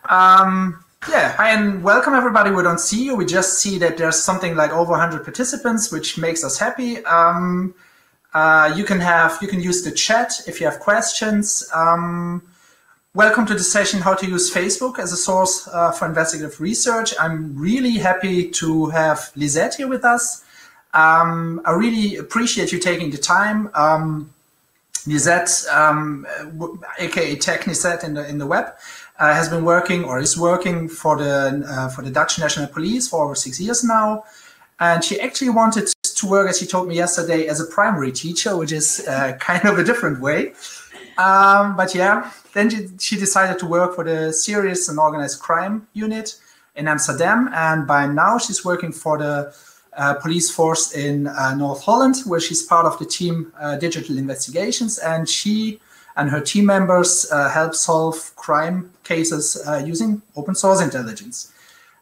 Yeah, hi and welcome everybody. We don't see you. We just see that there's something like over 100 participants, which makes us happy. You can use the chat if you have questions. Welcome to the session, How to Use Facebook as a Source for Investigative Research. I'm really happy to have Lisette here with us. I really appreciate you taking the time. Lisette, aka Tech Lisette in the web, has been working or is working for the Dutch National Police for over 6 years now, and she actually wanted to work, as she told me yesterday, as a primary teacher, which is kind of a different way. But yeah, then she decided to work for the Serious and Organized Crime Unit in Amsterdam, and by now she's working for the police force in North Holland, where she's part of the team Digital Investigations, and she and her team members help solve crime cases using open source intelligence.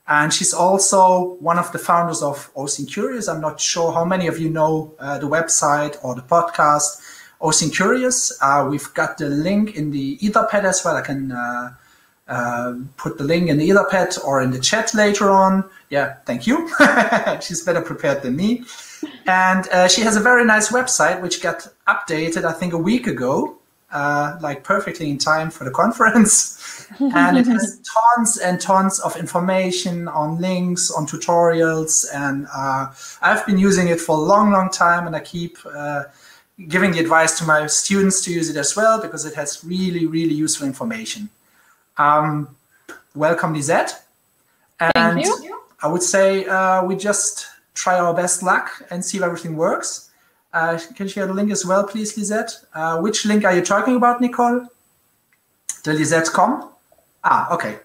And she's also one of the founders of OSINT Curious. I'm not sure how many of you know the website or the podcast OSINT Curious. We've got the link in the Etherpad as well. I can put the link in the Etherpad or in the chat later on. Yeah, thank you. She's better prepared than me. And she has a very nice website which got updated, I think, a week ago. Like perfectly in time for the conference. And it has tons and tons of information on links, on tutorials, and I've been using it for a long, long time, and I keep giving the advice to my students to use it as well, because it has really, really useful information. Welcome, Lisette. And thank you. I would say we just try our best luck and see if everything works. Can you share the link as well, please, Lisette? Which link are you talking about, Nicole? The Lisette.com? Ah, okay.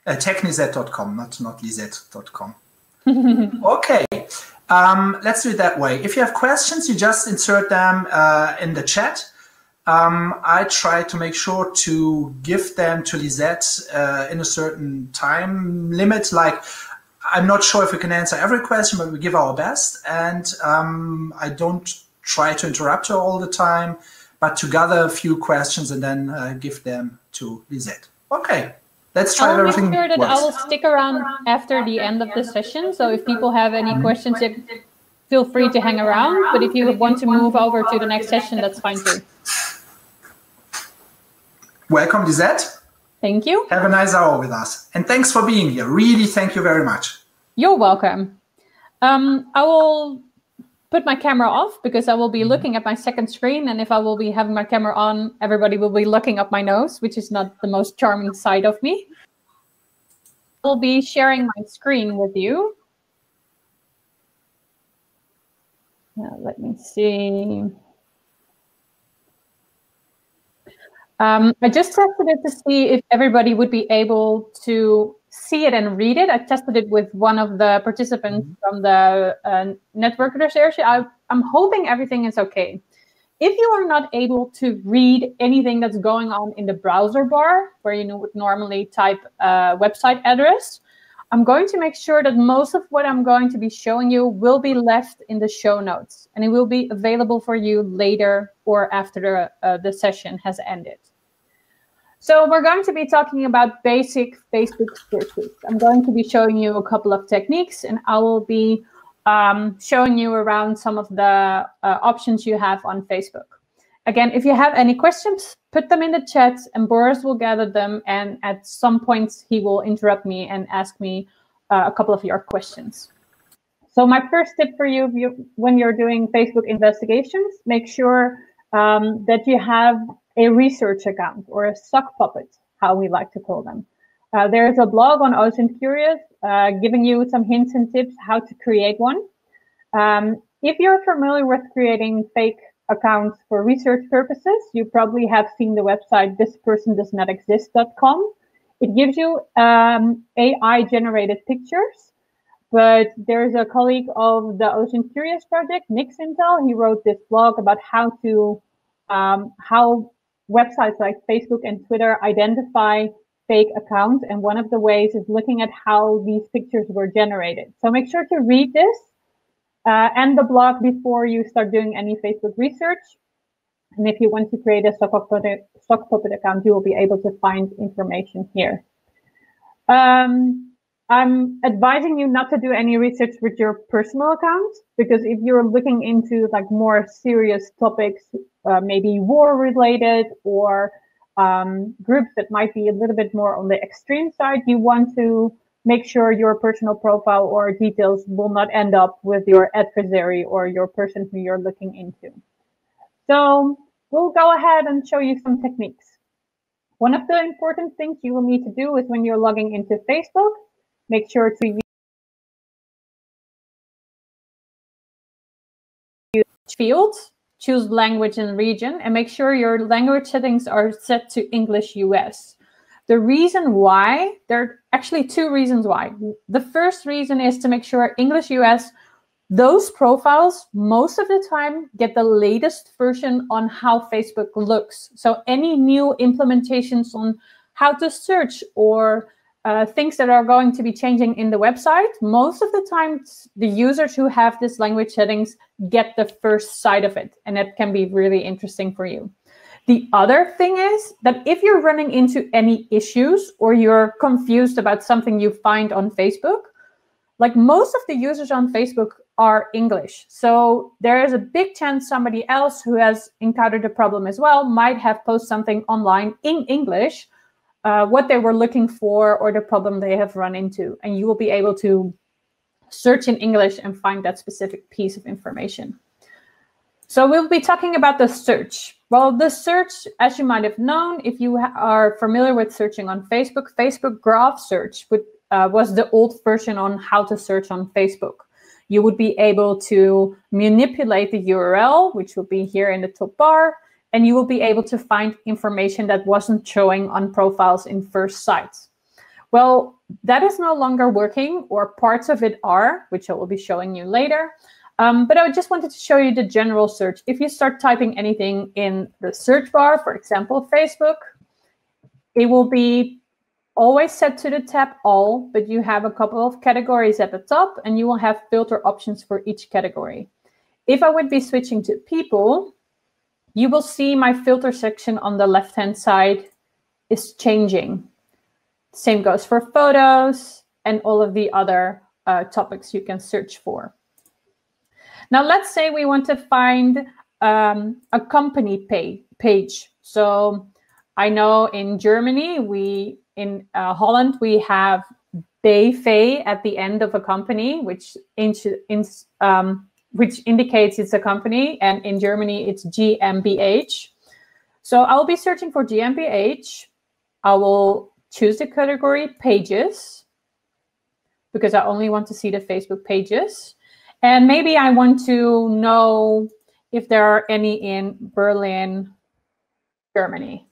technisette.com, not lisette.com. Okay. Let's do it that way. If you have questions, you just insert them in the chat. I try to make sure to give them to Lisette in a certain time limit. Like, I'm not sure if we can answer every question, but we give our best. And I don't try to interrupt her all the time, but to gather a few questions and then give them to Lisette. Okay, let's try everything. I'll make sure that I will stick around after the end of the session. So if people have any questions, feel free to hang around. But if you want to move over to the next session, that's fine too. Welcome, Lisette. Thank you. Have a nice hour with us. And thanks for being here. Really, thank you very much. You're welcome. I will put my camera off because I will be looking at my second screen. And if I will be having my camera on, everybody will be looking up my nose, which is not the most charming side of me. I'll be sharing my screen with you. Let me see. I just tested it to see if everybody would be able to see it and read it. I tested it with one of the participants from the network research. I'm hoping everything is okay. If you are not able to read anything that's going on in the browser bar, where you would normally type a website address, I'm going to make sure that most of what I'm going to be showing you will be left in the show notes, and it will be available for you later or after the session has ended. So we're going to be talking about basic Facebook searches. I'm going to be showing you a couple of techniques, and I will be showing you around some of the options you have on Facebook. Again, if you have any questions, put them in the chat, and Boris will gather them, and at some point he will interrupt me and ask me a couple of your questions. So my first tip for you, when you're doing Facebook investigations, make sure that you have a research account, or a sock puppet, how we like to call them. There's a blog on OSINT Curious giving you some hints and tips how to create one. If you're familiar with creating fake accounts for research purposes, you probably have seen the website thispersondoesnotexist.com. It gives you AI-generated pictures, but there's a colleague of the OSINT Curious project, Nick Sintel. He wrote this blog about how websites like Facebook and Twitter identify fake accounts, and one of the ways is looking at how these pictures were generated. So make sure to read this and the blog before you start doing any Facebook research. And if you want to create a sock puppet account, you will be able to find information here. I'm advising you not to do any research with your personal account, because if you're looking into like more serious topics, maybe war related, or groups that might be a little bit more on the extreme side, you want to make sure your personal profile or details will not end up with your adversary or your person who you're looking into. So we'll go ahead and show you some techniques. One of the important things you will need to do is when you're logging into Facebook, make sure to use fields, choose language and region, and make sure your language settings are set to English US. The reason why, there are actually two reasons why. The first reason is to make sure English US, those profiles most of the time get the latest version on how Facebook looks. So any new implementations on how to search or things that are going to be changing in the website, most of the time the users who have this language settings get the first sight of it, and that can be really interesting for you. The other thing is that if you're running into any issues or you're confused about something you find on Facebook, like most of the users on Facebook are English. So there is a big chance somebody else who has encountered a problem as well might have posted something online in English, what they were looking for or the problem they have run into. And you will be able to search in English and find that specific piece of information. So we'll be talking about the search. Well, the search, as you might have known, if you are familiar with searching on Facebook, Facebook graph search was the old version on how to search on Facebook. You would be able to manipulate the URL, which will be here in the top bar, and you will be able to find information that wasn't showing on profiles in first sight. Well, that is no longer working, or parts of it are, which I will be showing you later. But I just wanted to show you the general search. If you start typing anything in the search bar, for example, Facebook, it will be always set to the tab all, but you have a couple of categories at the top, and you will have filter options for each category. If I would be switching to people, you will see my filter section on the left-hand side is changing. Same goes for photos and all of the other topics you can search for. Now, let's say we want to find a company page. So I know in Germany, in Holland, we have BV at the end of a company, which indicates it's a company. And in Germany, it's GmbH. So I'll be searching for GmbH. I will choose the category pages, because I only want to see the Facebook pages. And maybe I want to know if there are any in Berlin, Germany.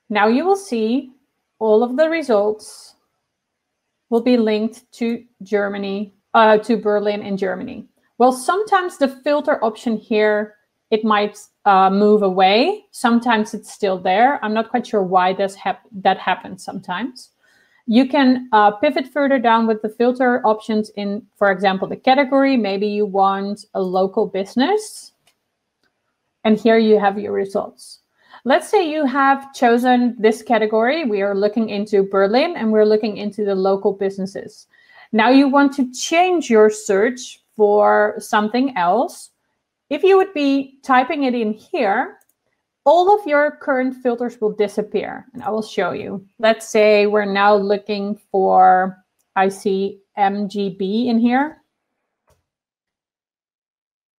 Now you will see all of the results will be linked to Germany, to Berlin in Germany. Well, sometimes the filter option here, it might move away. Sometimes it's still there. I'm not quite sure why that happens sometimes. You can pivot further down with the filter options in, for example, the category. Maybe you want a local business. And here you have your results. Let's say you have chosen this category. We are looking into Berlin, and we're looking into the local businesses. Now you want to change your search for something else. If you would be typing it in here, all of your current filters will disappear, and I will show you. Let's say we're now looking for, I see MGB in here.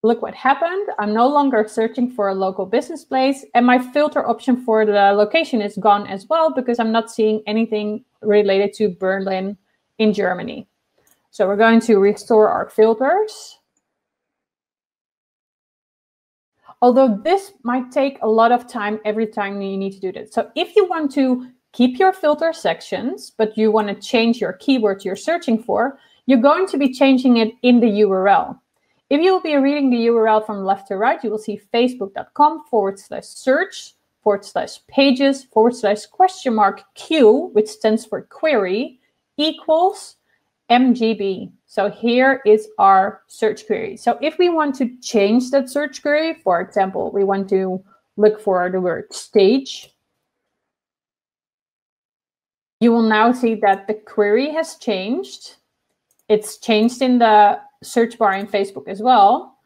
Look what happened. I'm no longer searching for a local business place, and my filter option for the location is gone as well, because I'm not seeing anything related to Berlin in Germany. So we're going to restore our filters. Although this might take a lot of time every time you need to do this. So if you want to keep your filter sections, but you want to change your keyword you're searching for, you're going to be changing it in the URL. If you will be reading the URL from left to right, you will see facebook.com/search/pages/?Q, which stands for query, equals MGB. So here is our search query. So if we want to change that search query, for example, we want to look for the word stage, you will now see that the query has changed. It's changed in the search bar in Facebook as well.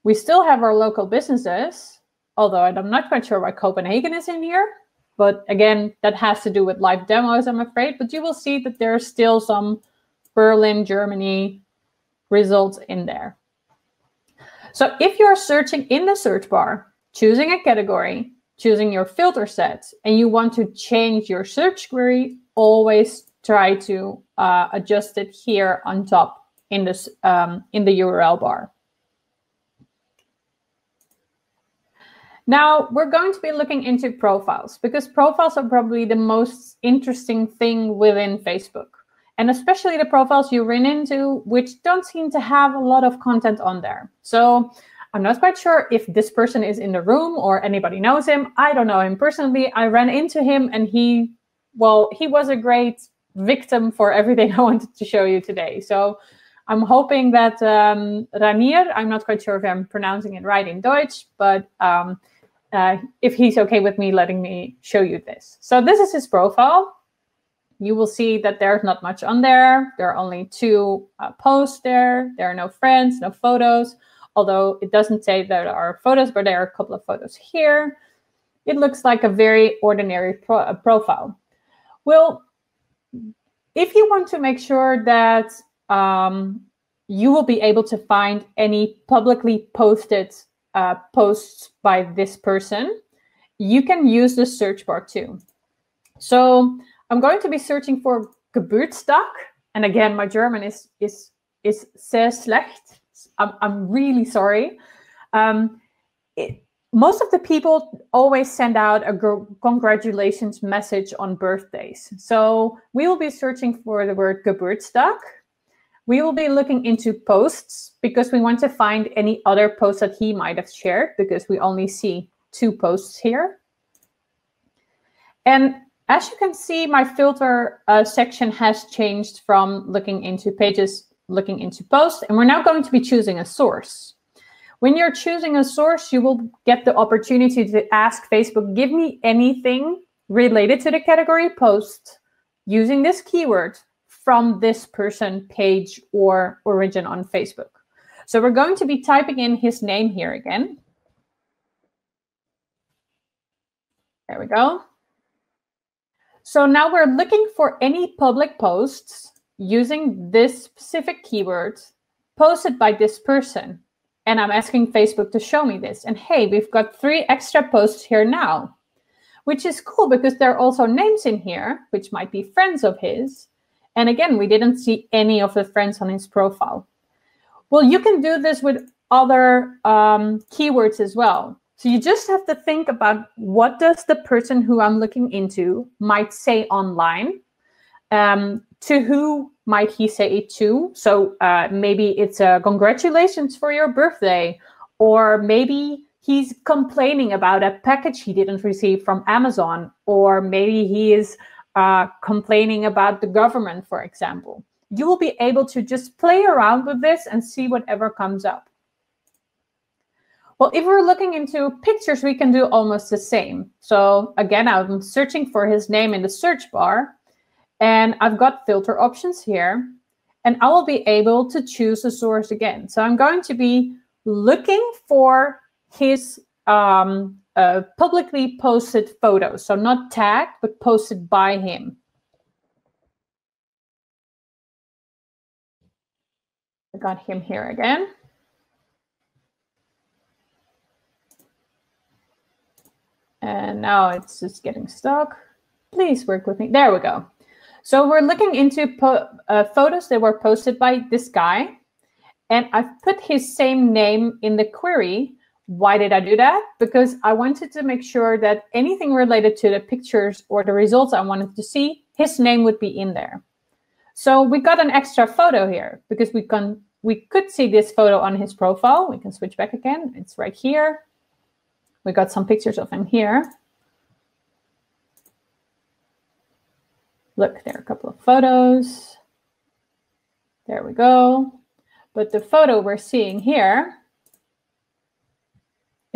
We still have our local businesses, although I'm not quite sure why Copenhagen is in here. But again, that has to do with live demos, I'm afraid. But you will see that there are still some Berlin, Germany results in there. So if you're searching in the search bar, choosing a category, choosing your filter set, and you want to change your search query, always try to adjust it here on top in this in the URL bar. Now we're going to be looking into profiles, because profiles are probably the most interesting thing within Facebook, and especially the profiles you run into which don't seem to have a lot of content on there. So I'm not quite sure if this person is in the room or anybody knows him. I don't know him personally. I ran into him and he was a great victim for everything I wanted to show you today. So I'm hoping that Ranier, I'm not quite sure if I'm pronouncing it right in Deutsch, but if he's okay with me letting me show you this. So this is his profile. You will see that there's not much on there. There are only 2 posts there. There are no friends, no photos, although it doesn't say there are photos, but there are a couple of photos here. It looks like a very ordinary profile. Well, if you want to make sure that you will be able to find any publicly posted posts by this person, you can use the search bar too. So I'm going to be searching for Geburtstag, and again, my German is sehr schlecht. I'm really sorry. Most of the people always send out a congratulations message on birthdays. So we will be searching for the word Geburtstag. We will be looking into posts because we want to find any other posts that he might have shared, because we only see 2 posts here. And as you can see, my filter section has changed from looking into pages, looking into posts, and we're now going to be choosing a source. When you're choosing a source, you will get the opportunity to ask Facebook, give me anything related to the category post using this keyword from this person, page, or origin on Facebook. So we're going to be typing in his name here again. There we go. So now we're looking for any public posts using this specific keyword posted by this person. And I'm asking Facebook to show me this. And hey, we've got 3 extra posts here now, which is cool because there are also names in here, which might be friends of his. And again, we didn't see any of the friends on his profile. Well, you can do this with other keywords as well. So you just have to think about, what does the person who I'm looking into might say online? To who might he say it to? So maybe it's congratulations for your birthday, or maybe he's complaining about a package he didn't receive from Amazon, or maybe he is complaining about the government, for example. You will be able to just play around with this and see whatever comes up. Well, if we're looking into pictures, we can do almost the same. So again, I'm searching for his name in the search bar, and I've got filter options here, and I will be able to choose a source again. So I'm going to be looking for his publicly posted photos. So not tagged, but posted by him. I got him here again. And now it's just getting stuck. Please work with me. There we go. So we're looking into photos that were posted by this guy. And I've put his same name in the query. Why did I do that? Because I wanted to make sure that anything related to the pictures or the results I wanted to see, his name would be in there. So we got an extra photo here because we could see this photo on his profile. We can switch back again. It's right here. We got some pictures of him here. Look, there are a couple of photos. There we go. But the photo we're seeing here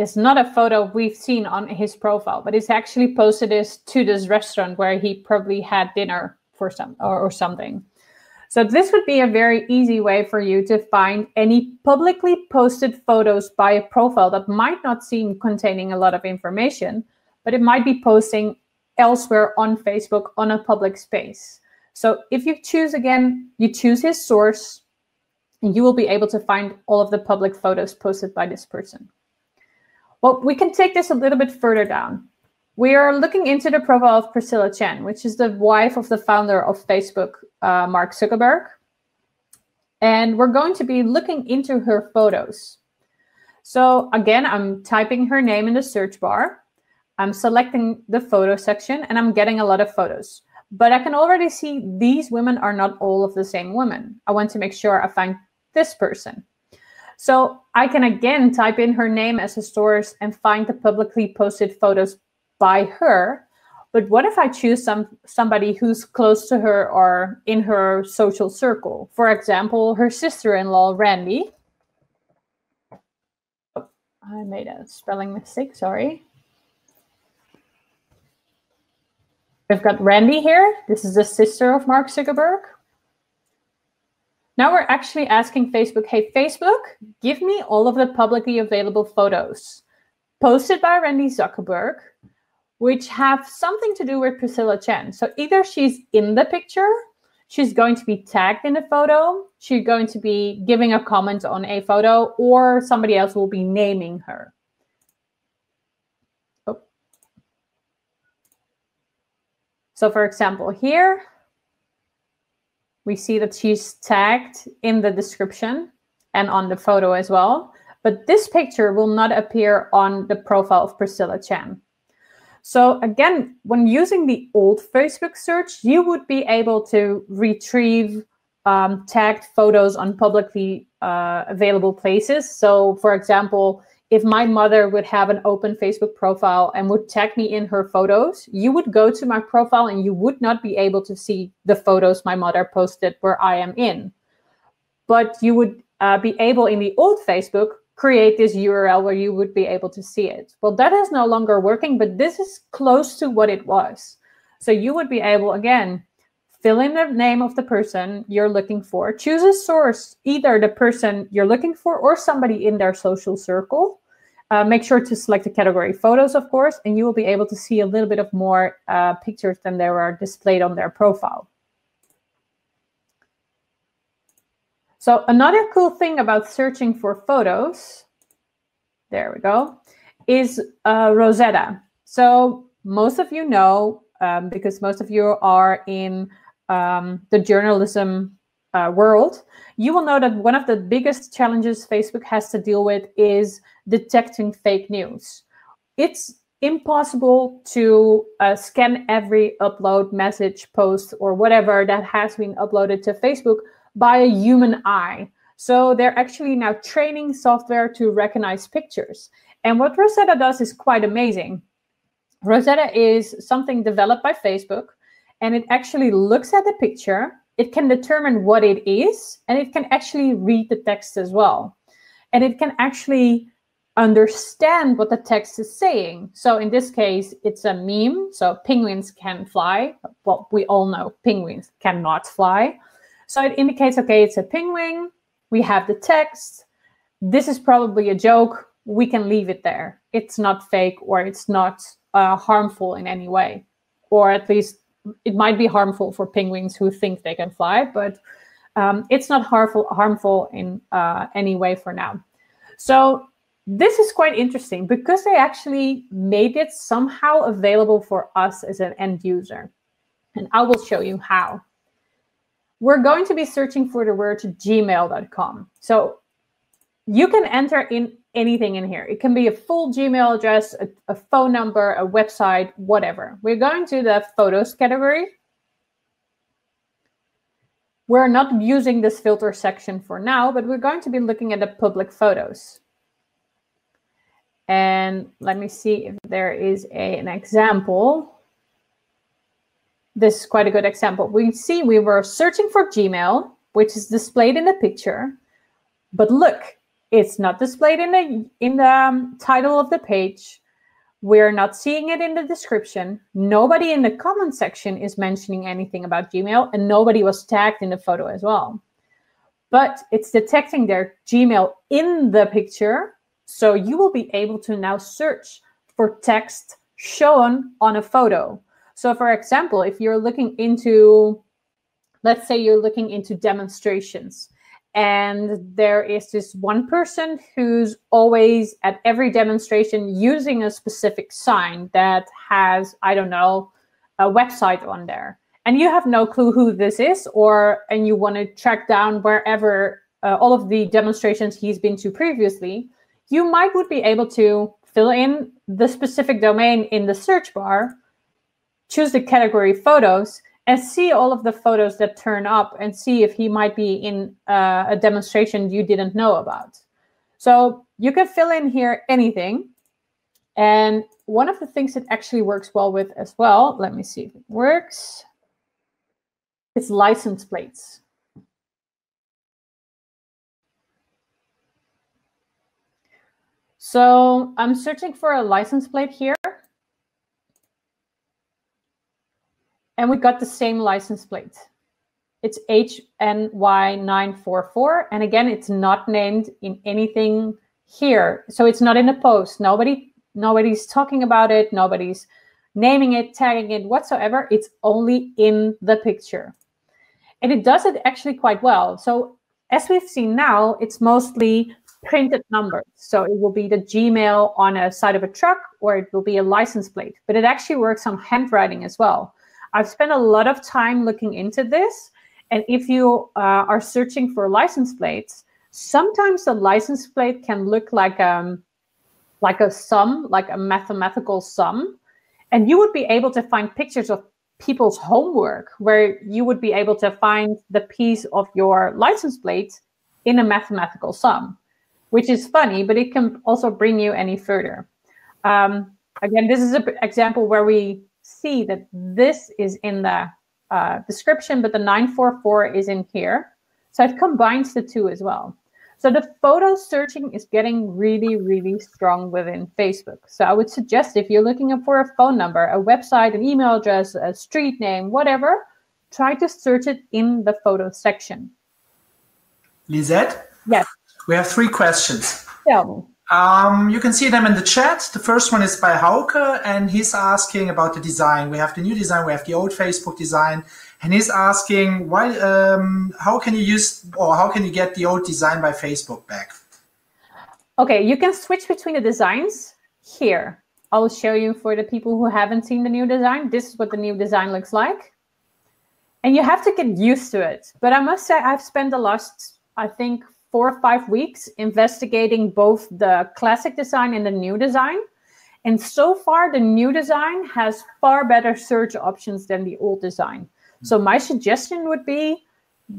is not a photo we've seen on his profile, but it's actually posted to this restaurant where he probably had dinner for or something. So this would be a very easy way for you to find any publicly posted photos by a profile that might not seem containing a lot of information, but it might be posting elsewhere on Facebook on a public space. So if you choose, again, you choose his source, and you will be able to find all of the public photos posted by this person. Well, we can take this a little bit further down. We are looking into the profile of Priscilla Chen, which is the wife of the founder of Facebook, Mark Zuckerberg. And we're going to be looking into her photos. So again, I'm typing her name in the search bar. I'm selecting the photo section, and I'm getting a lot of photos. But I can already see these women are not all of the same women. I want to make sure I find this person. So I can again type in her name as a source and find the publicly posted photos by her. But what if I choose somebody who's close to her or in her social circle? For example, her sister-in-law, Randy. Oh, I made a spelling mistake, sorry. We've got Randy here. This is the sister of Mark Zuckerberg. Now we're actually asking Facebook, hey, Facebook, give me all of the publicly available photos posted by Randy Zuckerberg, which have something to do with Priscilla Chen. So either she's in the picture, she's going to be tagged in a photo, she's going to be giving a comment on a photo, or somebody else will be naming her. Oh. So for example, here, we see that she's tagged in the description and on the photo as well. But this picture will not appear on the profile of Priscilla Chen. So again, when using the old Facebook search, you would be able to retrieve tagged photos on publicly available places. So for example, if my mother would have an open Facebook profile and would tag me in her photos, you would go to my profile and you would not be able to see the photos my mother posted where I am in. But you would be able in the old Facebook create this URL where you would be able to see it. Well, that is no longer working, but this is close to what it was. So you would be able, again, fill in the name of the person you're looking for, choose a source, either the person you're looking for or somebody in their social circle. Make sure to select the category photos, of course, and you will be able to see a little bit of more pictures than there are displayed on their profile. So another cool thing about searching for photos, there we go, is Rosetta. So most of you know, because most of you are in the journalism world, you will know that one of the biggest challenges Facebook has to deal with is detecting fake news. It's impossible to scan every upload, message, post, or whatever that has been uploaded to Facebook by a human eye. So they're actually now training software to recognize pictures. And what Rosetta does is quite amazing. Rosetta is something developed by Facebook, and it actually looks at the picture. It can determine what it is, and it can actually read the text as well. And it can actually understand what the text is saying. So in this case, it's a meme. So penguins can fly. Well, we all know penguins cannot fly. So it indicates, okay, it's a penguin. We have the text. This is probably a joke. We can leave it there. It's not fake, or it's not harmful in any way. Or at least it might be harmful for penguins who think they can fly, but it's not harmful in any way for now. So this is quite interesting because they actually made it somehow available for us as an end user. And I will show you how. We're going to be searching for the word gmail.com. So you can enter in anything in here. It can be a full Gmail address, a phone number, a website, whatever. We're going to the photos category. We're not using this filter section for now, but we're going to be looking at the public photos. And let me see if there is an example. This is quite a good example. We see we were searching for Gmail, which is displayed in the picture. But look, It's not displayed in the title of the page. We're not seeing it in the description. Nobody in the comment section is mentioning anything about Gmail, and nobody was tagged in the photo as well. But it's detecting their Gmail in the picture, so you will be able to now search for text shown on a photo. So for example, if you're looking into, let's say you're looking into demonstrations, and there is this one person who's always at every demonstration using a specific sign that has, I don't know, a website on there. And you have no clue who this is, and you want to track down wherever all of the demonstrations he's been to previously, you would be able to fill in the specific domain in the search bar, choose the category photos, and see all of the photos that turn up and see if he might be in a demonstration you didn't know about. So you can fill in here anything. And one of the things that actually works well with as well, let me see if it works, is license plates. So I'm searching for a license plate here. And we got the same license plate. It's HNY944. And again, it's not named in anything here. So it's not in a post. Nobody's talking about it. Nobody's naming it, tagging it whatsoever. It's only in the picture. And it does it actually quite well. So as we've seen now, it's mostly printed numbers. So it will be the Gmail on a side of a truck, or it will be a license plate. But it actually works on handwriting as well. I've spent a lot of time looking into this. And if you are searching for license plates, sometimes the license plate can look like a sum, like a mathematical sum. And you would be able to find pictures of people's homework where you would be able to find the piece of your license plate in a mathematical sum, which is funny, but it can also bring you any further. Again, this is an example where we see that this is in the description, but the 944 is in here. So it combines the two as well. So the photo searching is getting really, really strong within Facebook. So I would suggest if you're looking for a phone number, a website, an email address, a street name, whatever, try to search it in the photo section. Lisette? Yes. We have 3 questions. Tell me. You can see them in the chat. The first one is by Hauke, and he's asking about the design. We have the new design, we have the old Facebook design, and he's asking why, how can you use, or how can you get the old design by Facebook back? Okay, you can switch between the designs here. I'll show you for the people who haven't seen the new design. This is what the new design looks like. And you have to get used to it. But I must say I've spent the last, I think, 4 or 5 weeks investigating both the classic design and the new design. And so far, the new design has far better search options than the old design. So my suggestion would be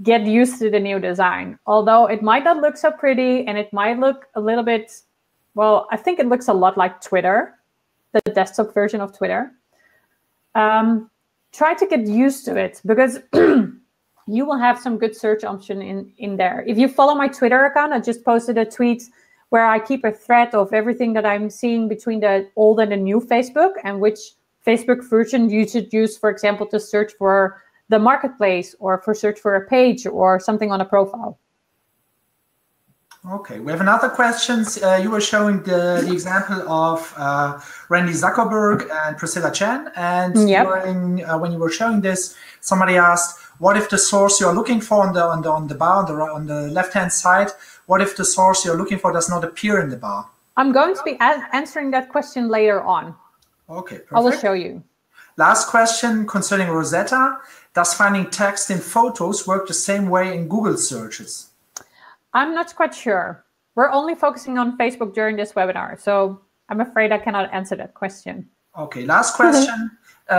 get used to the new design. Although it might not look so pretty and it might look a little bit, well, I think it looks a lot like Twitter, the desktop version of Twitter. Try to get used to it because you will have some good search option in there. If you follow my Twitter account, I just posted a tweet where I keep a thread of everything that I'm seeing between the old and the new Facebook and which Facebook version you should use, for example, to search for the marketplace or for search for a page or something on a profile. Okay, we have another question. You were showing the example of Randy Zuckerberg and Priscilla Chan. And Yep. during, when you were showing this, somebody asked, what if the source you're looking for on the bar, on the left-hand side, what if the source you're looking for does not appear in the bar? I'm going to be answering that question later on. Okay, perfect. I will show you. Last question concerning Rosetta. Does finding text in photos work the same way in Google searches? I'm not quite sure. We're only focusing on Facebook during this webinar, so I'm afraid I cannot answer that question. Okay, last question.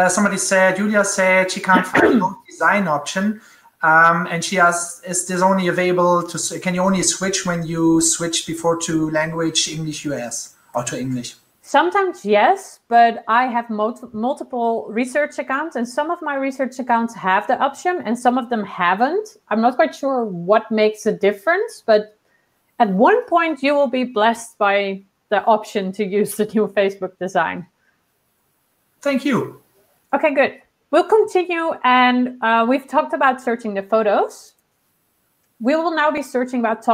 Somebody said, Julia said she can't find no design option. And she asked, is this only available to, can you only switch when you switch before to language English US or to English? Sometimes yes, but I have multiple research accounts and some of my research accounts have the option and some of them haven't. I'm not quite sure what makes a difference, but At one point, you will be blessed by the option to use the new Facebook design. Thank you. Okay, good. We'll continue, and we've talked about searching the photos. We will now be searching about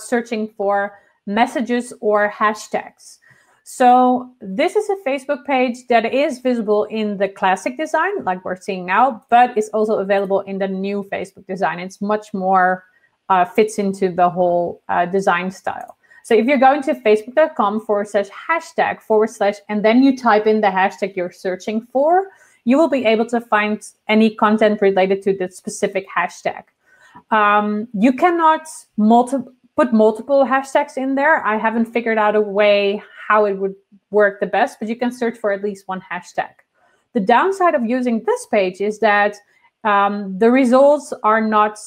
searching for messages or hashtags. So this is a Facebook page that is visible in the classic design, like we're seeing now, but it's also available in the new Facebook design. It's much more fits into the whole design style. So if you're going to facebook.com/hashtag/ and then you type in the hashtag you're searching for, you will be able to find any content related to the specific hashtag. You cannot put multiple hashtags in there. I haven't figured out a way how it would work the best, but you can search for at least one hashtag. The downside of using this page is that the results are not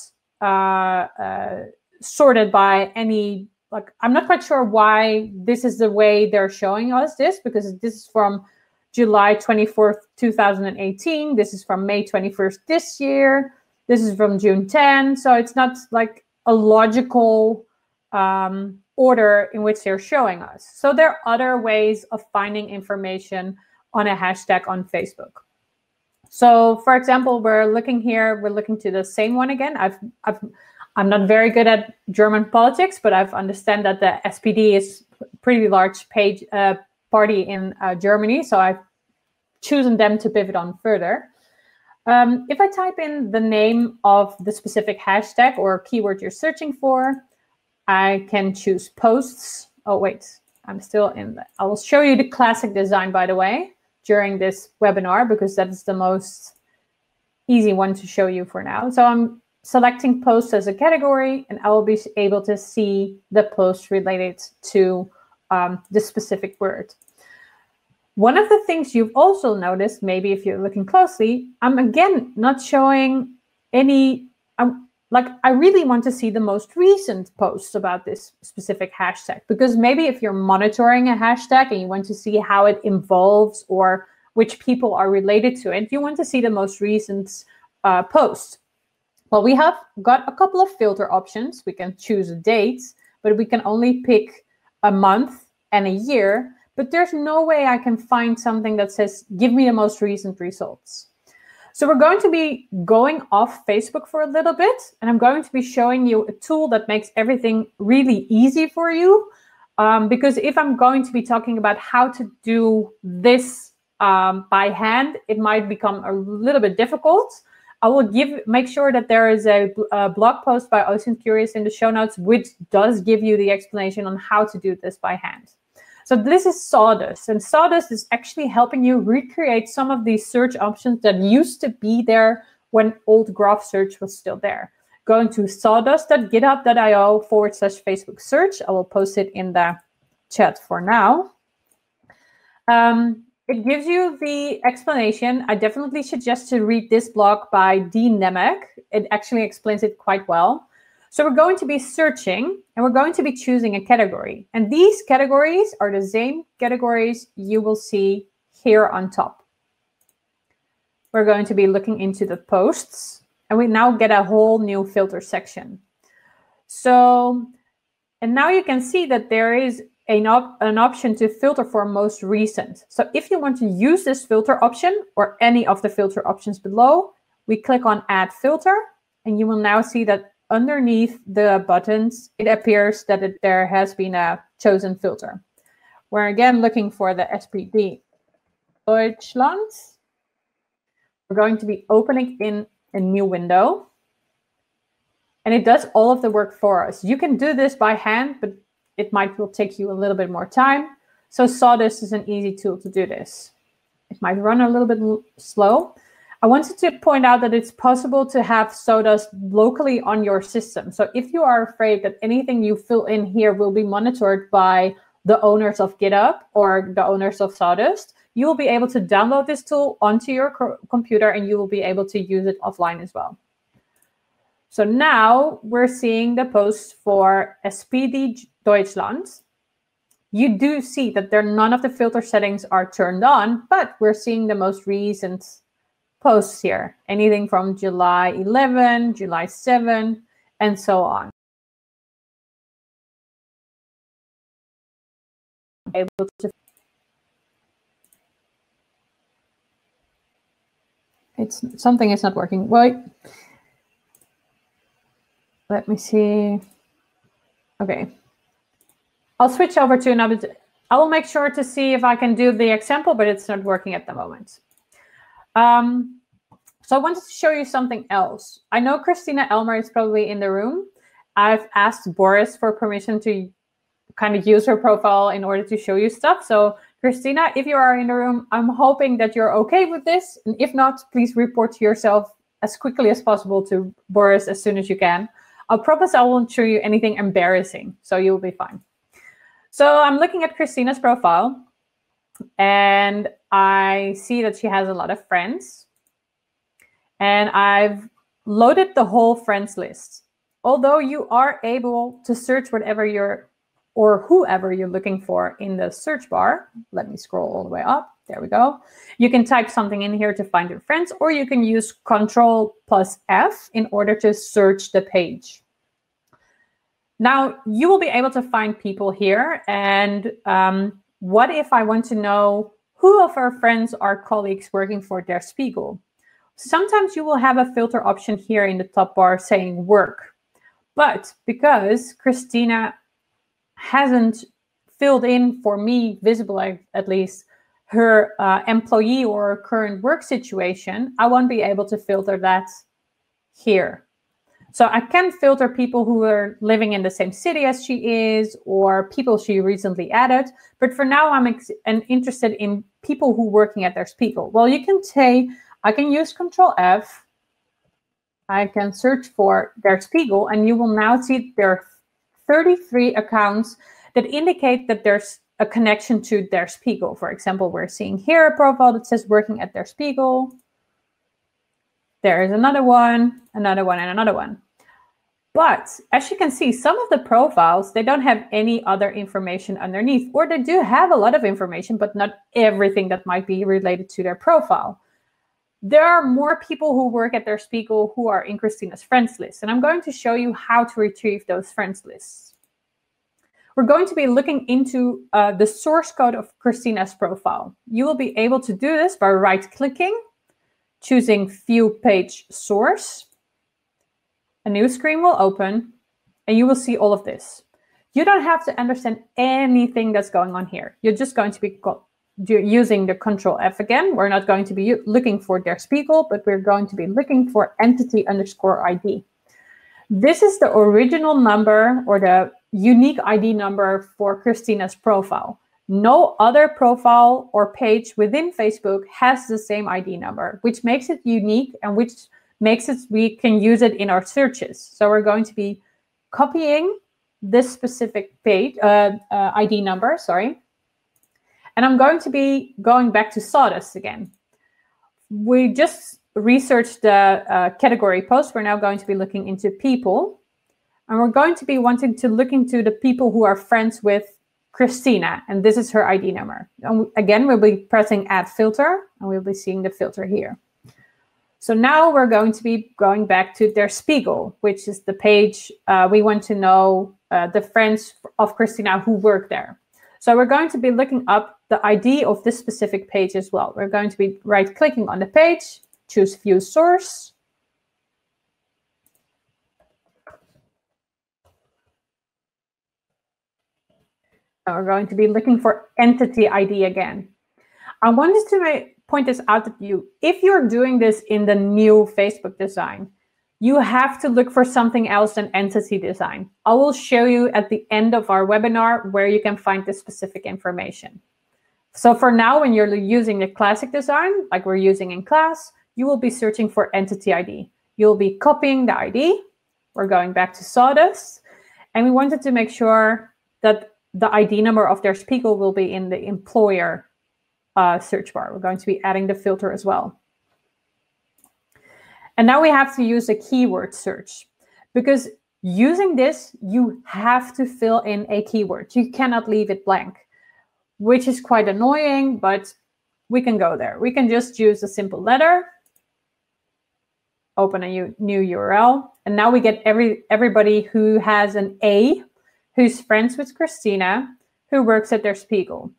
sorted by any, like, I'm not quite sure why this is the way they're showing us this, because this is from July 24th, 2018. This is from May 21st this year. This is from June 10. So it's not like a logical order in which they're showing us. So there are other ways of finding information on a hashtag on Facebook. So for example, we're looking to the same one again. I'm not very good at German politics, but I've understand that the SPD is a pretty large party in Germany. So I've chosen them to pivot on further. If I type in the name of the specific hashtag or keyword you're searching for, I can choose posts. Oh, wait, I'm still in that. I will show you the classic design, by the way, during this webinar, because that is the most easy one to show you for now. So I'm selecting posts as a category, and I will be able to see the posts related to the specific word. One of the things you've also noticed, maybe if you're looking closely, I'm again not showing any, I really want to see the most recent posts about this specific hashtag, because maybe if you're monitoring a hashtag and you want to see how it evolves or which people are related to it, you want to see the most recent post. Well, we have got a couple of filter options. We can choose a date, but we can only pick a month and a year. But there's no way I can find something that says, give me the most recent results. So we're going to be going off Facebook for a little bit, and I'm going to be showing you a tool that makes everything really easy for you. Because if I'm going to be talking about how to do this by hand, it might become a little bit difficult. I will make sure that there is a blog post by Ocean Curious in the show notes, which does give you the explanation on how to do this by hand. So this is Sawdust, and Sawdust is actually helping you recreate some of these search options that used to be there when old graph search was still there. Going to sawdust.github.io/Facebook search. I will post it in the chat for now. It gives you the explanation. I definitely suggest to read this blog by D. Nemec. It actually explains it quite well. So we're going to be searching, and we're going to be choosing a category. And these categories are the same categories you will see here on top. We're going to be looking into the posts, and we now get a whole new filter section. So, and now you can see that there is an option to filter for most recent. So if you want to use this filter option or any of the filter options below, we click on Add Filter, and you will now see that underneath the buttons, it appears that there has been a chosen filter. We're again looking for the SPD Deutschland. We're going to be opening in a new window, and it does all of the work for us. You can do this by hand, but it will take you a little bit more time. So Sawdust is an easy tool to do this. It might run a little bit slow. I wanted to point out that it's possible to have Sawdust locally on your system. So if you are afraid that anything you fill in here will be monitored by the owners of GitHub or the owners of Sawdust, you will be able to download this tool onto your computer, and you will be able to use it offline as well. So now we're seeing the post for SPD Deutschland. You do see that none of the filter settings are turned on, but we're seeing the most recent posts here, anything from July 11, July 7, and so on. able to. Something is not working. Wait. Let me see. Okay. I'll switch over to another. I will make sure to see if I can do the example, but it's not working at the moment. So I wanted to show you something else. I know Christina Elmer is probably in the room. I've asked Boris for permission to kind of use her profile in order to show you stuff. So Christina, if you are in the room, I'm hoping that you're okay with this. And if not, please report to yourself as quickly as possible to Boris as soon as you can. I promise I won't show you anything embarrassing, so you'll be fine. So I'm looking at Christina's profile, and I see that she has a lot of friends. And I've loaded the whole friends list. Although you are able to search whatever whoever you're looking for in the search bar. Let me scroll all the way up. There we go. You can type something in here to find your friends, or you can use Ctrl+F in order to search the page. Now, you will be able to find people here. And what if I want to know who of our friends are colleagues working for Der Spiegel? Sometimes you will have a filter option here in the top bar saying work. But because Christina hasn't filled in for me, visible at least, her employee or current work situation, I won't be able to filter that here. So I can filter people who are living in the same city as she is, or people she recently added. But for now, I'm interested in people who are working at Der Spiegel. Well, you can say, I can use Ctrl+F. I can search for Der Spiegel, and you will now see there are 33 accounts that indicate that there's a connection to Der Spiegel. For example, we're seeing here a profile that says working at Der Spiegel. There is another one, and another one. But as you can see, some of the profiles, they don't have any other information underneath, or they do have a lot of information, but not everything that might be related to their profile. There are more people who work at Der Spiegel who are in Christina's friends list, and I'm going to show you how to retrieve those friends lists. We're going to be looking into the source code of Christina's profile. You will be able to do this by right-clicking, choosing View Page Source. A new screen will open, and you will see all of this. You don't have to understand anything that's going on here. You're just going to be using the Ctrl+F again. We're not going to be looking for Der Spiegel, but we're going to be looking for entity_ID. This is the original number or the unique ID number for Christina's profile. No other profile or page within Facebook has the same ID number, which makes it unique and which makes it we can use it in our searches. So we're going to be copying this specific page ID number, sorry. And I'm going to be going back to Sawdust again. We just researched the category post. We're now going to be looking into people. And we're going to be wanting to look into the people who are friends with Christina. And this is her ID number. And again, we'll be pressing Add Filter. And we'll be seeing the filter here. So now we're going to be going back to Der Spiegel, which is the page we want to know the friends of Christina who work there. So we're going to be looking up the ID of this specific page as well. We're going to be right-clicking on the page, choose View Source. And we're going to be looking for Entity ID again. I wanted to point this out to you. If you're doing this in the new Facebook design, you have to look for something else than entity design. I will show you at the end of our webinar where you can find this specific information. So for now, when you're using the classic design, like we're using in class, you will be searching for entity ID. You'll be copying the ID. We're going back to Sawdust. And we wanted to make sure that the ID number of Der Spiegel will be in the employer search bar. We're going to be adding the filter as well. And now we have to use a keyword search, because using this, you have to fill in a keyword. You cannot leave it blank, which is quite annoying, but we can go there. We can just use a simple letter, open a new URL, and now we get everybody who has an A, who's friends with Christina, who works at Der Spiegel.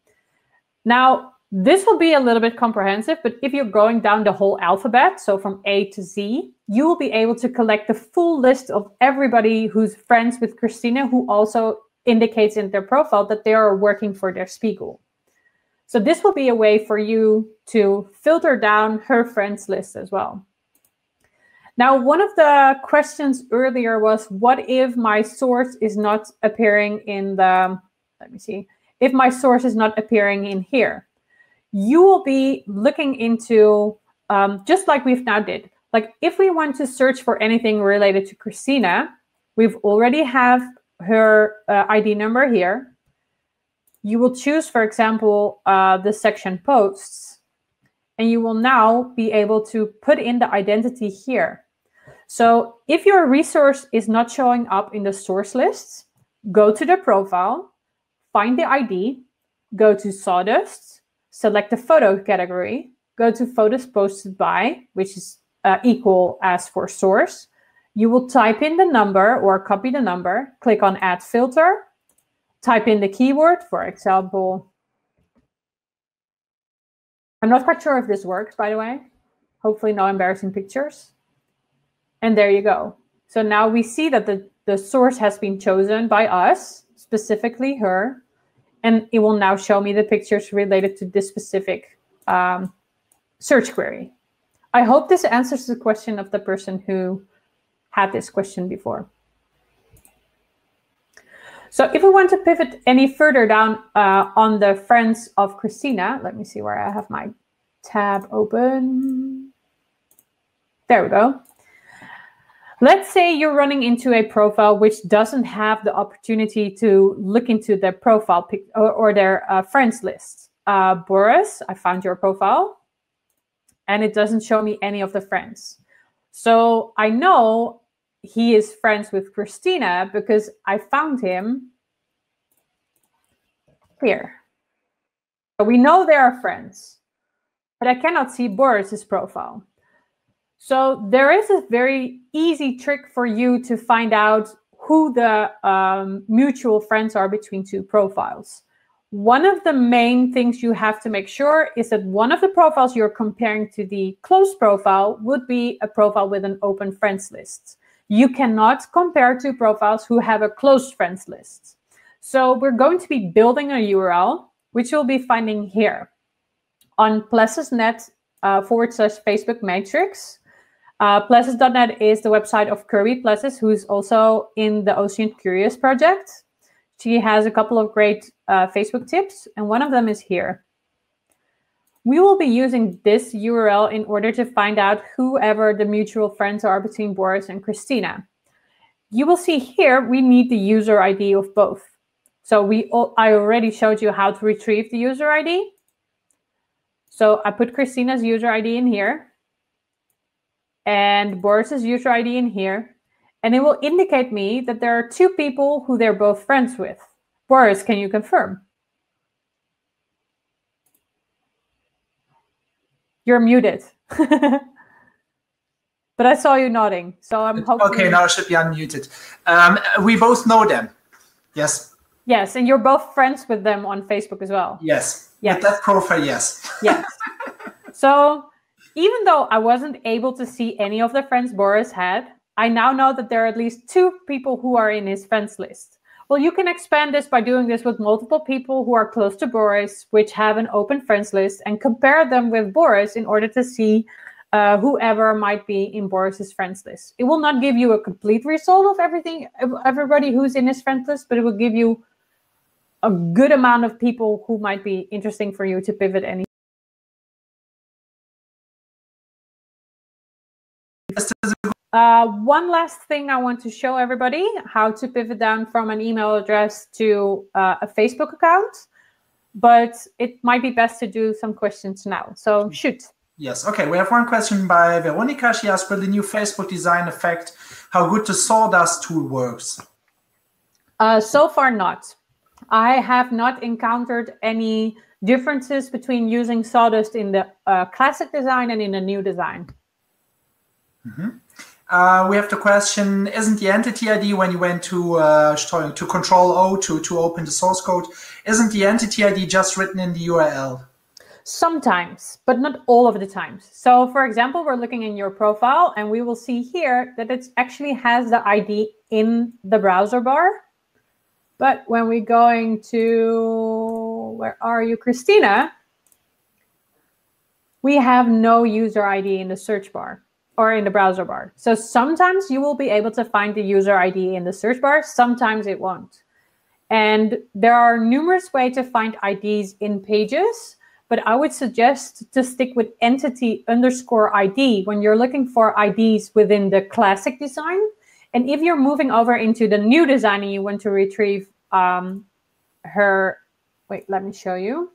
Now, this will be a little bit comprehensive, but if you're going down the whole alphabet, so from A to Z, you will be able to collect the full list of everybody who's friends with Christina, who also indicates in their profile that they are working for Der Spiegel. So this will be a way for you to filter down her friends list as well. Now, one of the questions earlier was, what if my source is not appearing in the, let me see, if my source is not appearing in here? You will be looking into, just like we've now did, like if we want to search for anything related to Christina, we've already have her ID number here. You will choose, for example, the section posts, and you will now be able to put in the identity here. So if your resource is not showing up in the source lists, go to the profile, find the ID, go to Sawdust, select the photo category, go to photos posted by, which is equal as for source. You will type in the number or copy the number, click on Add Filter, type in the keyword, for example. I'm not quite sure if this works, by the way. Hopefully no embarrassing pictures. And there you go. So now we see that the source has been chosen by us, specifically her, and it will now show me the pictures related to this specific search query. I hope this answers the question of the person who had this question before. So if we want to pivot any further down on the friends of Christina, let me see where I have my tab open. There we go. Let's say you're running into a profile which doesn't have the opportunity to look into their profile or their friends list. Boris, I found your profile, and it doesn't show me any of the friends. So I know he is friends with Christina because I found him here. So we know they are friends, but I cannot see Boris's profile. So there is a very easy trick for you to find out who the mutual friends are between two profiles. One of the main things you have to make sure is that one of the profiles you're comparing to the closed profile would be a profile with an open friends list. You cannot compare two profiles who have a closed friends list. So we're going to be building a URL, which you'll be finding here on Plessis.net /Facebook matrix. Plessis.net is the website of Kirby Plessis, who's also in the Ocean Curious project. She has a couple of great Facebook tips, and one of them is here. We will be using this URL in order to find out whoever the mutual friends are between Boris and Christina. You will see here we need the user ID of both. So I already showed you how to retrieve the user ID. So I put Christina's user ID in here and Boris's user ID in here. And it will indicate me that there are two people who they're both friends with. Boris, can you confirm? You're muted. But I saw you nodding, so I'm hoping. Okay, now I should be unmuted. We both know them. Yes. Yes, and you're both friends with them on Facebook as well. Yes. Yes. With that profile, yes. Yes. So even though I wasn't able to see any of the friends Boris had, I now know that there are at least two people who are in his friends list. Well, you can expand this by doing this with multiple people who are close to Boris, which have an open friends list, and compare them with Boris in order to see whoever might be in Boris's friends list. It will not give you a complete result of everybody who's in his friends list, but it will give you a good amount of people who might be interesting for you to pivot any. One last thing I want to show everybody, how to pivot down from an email address to a Facebook account, but it might be best to do some questions now. So shoot. Yes, okay, we have one question by Veronica. She asked, will the new Facebook design affect how good the Sawdust tool works? So far not. I have not encountered any differences between using Sawdust in the classic design and in the new design. Mm-hmm. We have the question, isn't the entity ID when you went to Control O to open the source code, isn't the entity ID just written in the URL? Sometimes, but not all of the times. So for example, we're looking in your profile and we will see here that it actually has the ID in the browser bar. But when we're going to, where are you, Christina? We have no user ID in the search bar or in the browser bar. So sometimes you will be able to find the user ID in the search bar, sometimes it won't. And there are numerous ways to find IDs in pages, but I would suggest to stick with entity_ID when you're looking for IDs within the classic design. And if you're moving over into the new design and you want to retrieve her, wait, let me show you.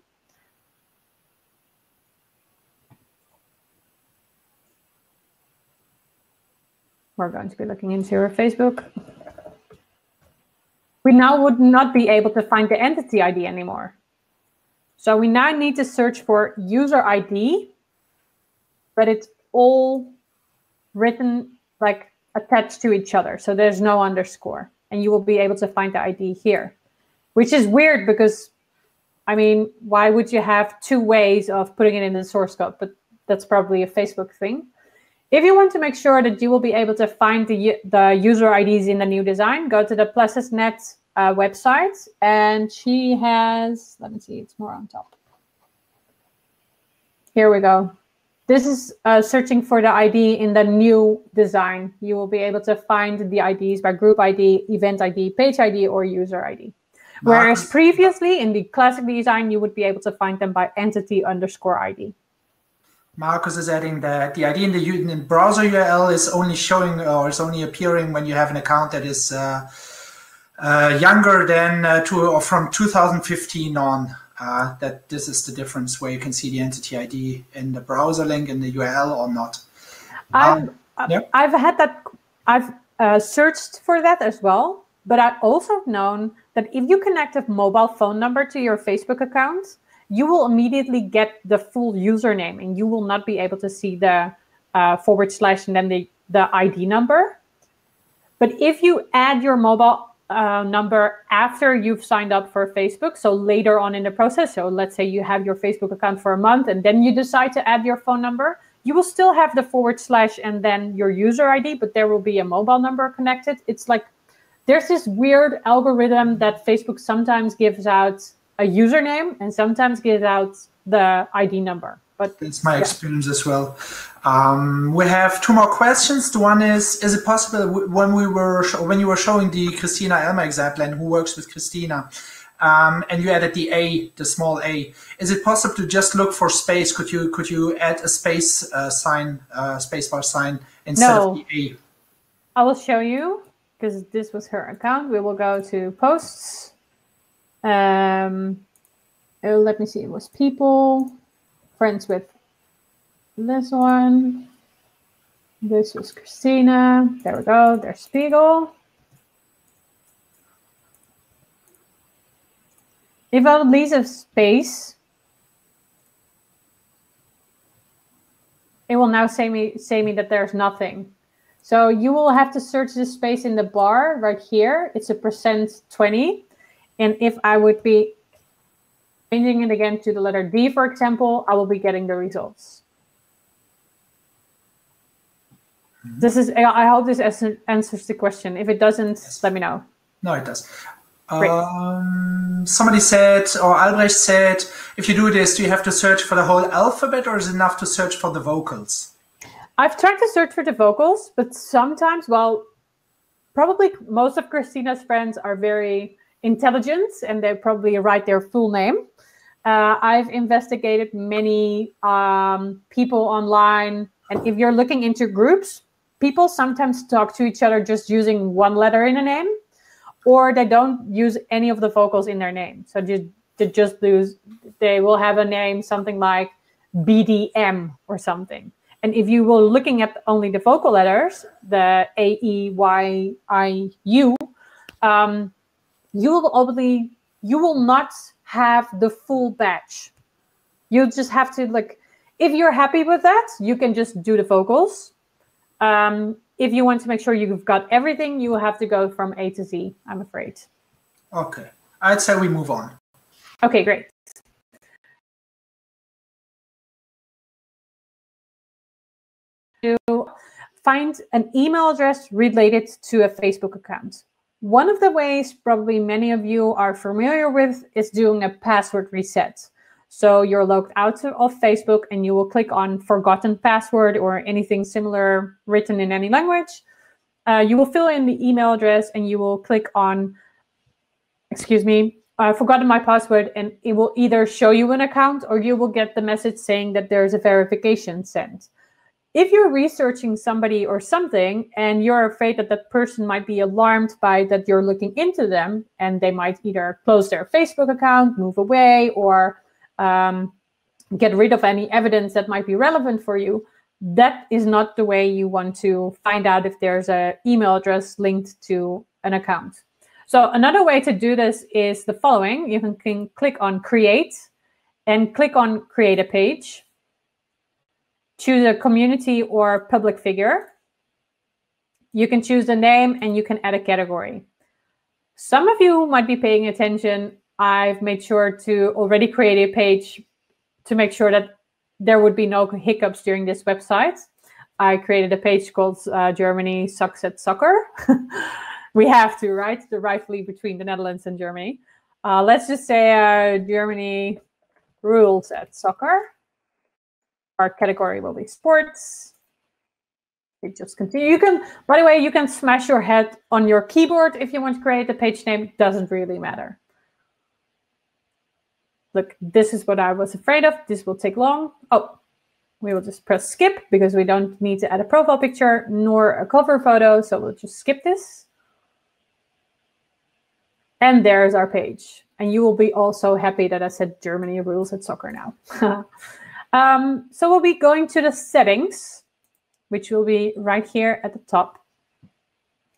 We're going to be looking into her Facebook. We now would not be able to find the entity ID anymore. So we now need to search for user ID, but it's all written like attached to each other. So there's no underscore, and you will be able to find the ID here, which is weird because, I mean, why would you have two ways of putting it in the source code? But that's probably a Facebook thing. If you want to make sure that you will be able to find the user IDs in the new design, go to the Placesnet website, and she has, let me see, it's more on top. Here we go. This is searching for the ID in the new design. You will be able to find the IDs by group ID, event ID, page ID, or user ID. Whereas previously in the classic design, you would be able to find them by entity_ID. Marcus is adding that the ID in the browser URL is only showing or is only appearing when you have an account that is younger than from 2015 on. That this is the difference where you can see the entity ID in the browser link in the URL or not. I've searched for that as well, but I've also known that if you connect a mobile phone number to your Facebook account, you will immediately get the full username and you will not be able to see the / and then the ID number. But if you add your mobile number after you've signed up for Facebook, so later on in the process, so let's say you have your Facebook account for a month and then you decide to add your phone number, you will still have the / and then your user ID, but there will be a mobile number connected. It's like there's this weird algorithm that Facebook sometimes gives out a username and sometimes gives out the ID number. But that's my experience as well. We have two more questions. The one is it possible when you were showing the Christina Elmer example and who works with Christina, and you added the small a, is it possible to just look for space? Could you add a space spacebar sign instead of the a? I will show you because this was her account. We will go to posts. Let me see, it was people, friends with this one. This was Christina. There we go, there's Spiegel. If I leave a space, it will now say me that there's nothing. So you will have to search the space in the bar right here. It's a %20. And if I would be changing it again to the letter D, for example, I will be getting the results. Mm-hmm. This is, I hope this answers the question. If it doesn't, yes, let me know. No, it does. Somebody said, or Albrecht said, if you do this, do you have to search for the whole alphabet or is it enough to search for the vocals? I've tried to search for the vocals, but sometimes, well, probably most of Christina's friends are very intelligent and they probably write their full name. I've investigated many people online, and if you're looking into groups, people sometimes talk to each other just using one letter in a name, or they don't use any of the vocals in their name. So they will have a name something like BDM or something. And if you were looking at only the vocal letters, the A, E, Y, I, U, you will not have the full batch. You just have to, like, if you're happy with that, you can just do the vocals. if you want to make sure you've got everything, you will have to go from A to Z, I'm afraid. Okay, I'd say we move on. Okay, great. To find an email address related to a Facebook account. One of the ways probably many of you are familiar with is doing a password reset. So you're logged out of Facebook and you will click on forgotten password or anything similar written in any language. You will fill in the email address and you will click on, forgotten my password, and it will either show you an account or you will get the message saying that there's a verification sent. If you're researching somebody or something and you're afraid that that person might be alarmed by that you're looking into them and they might either close their Facebook account, move away, or get rid of any evidence that might be relevant for you, that is not the way you want to find out if there's an email address linked to an account. So another way to do this is the following. You can click on Create and click on Create a Page. Choose a community or public figure. You can choose a name and you can add a category. Some of you might be paying attention. I've made sure to already create a page to make sure that there would be no hiccups during this website. I created a page called Germany Sucks at Soccer. We have to, right? The rivalry between the Netherlands and Germany. Let's just say Germany rules at soccer. Our category will be sports. It just continue. You can, by the way, you can smash your head on your keyboard if you want to create a page name. It doesn't really matter. Look, this is what I was afraid of. This will take long. Oh, we will just press skip because we don't need to add a profile picture nor a cover photo. So we'll just skip this. And there's our page. And you will be also happy that I said Germany rules at soccer now. So we'll be going to the settings, which will be right here at the top.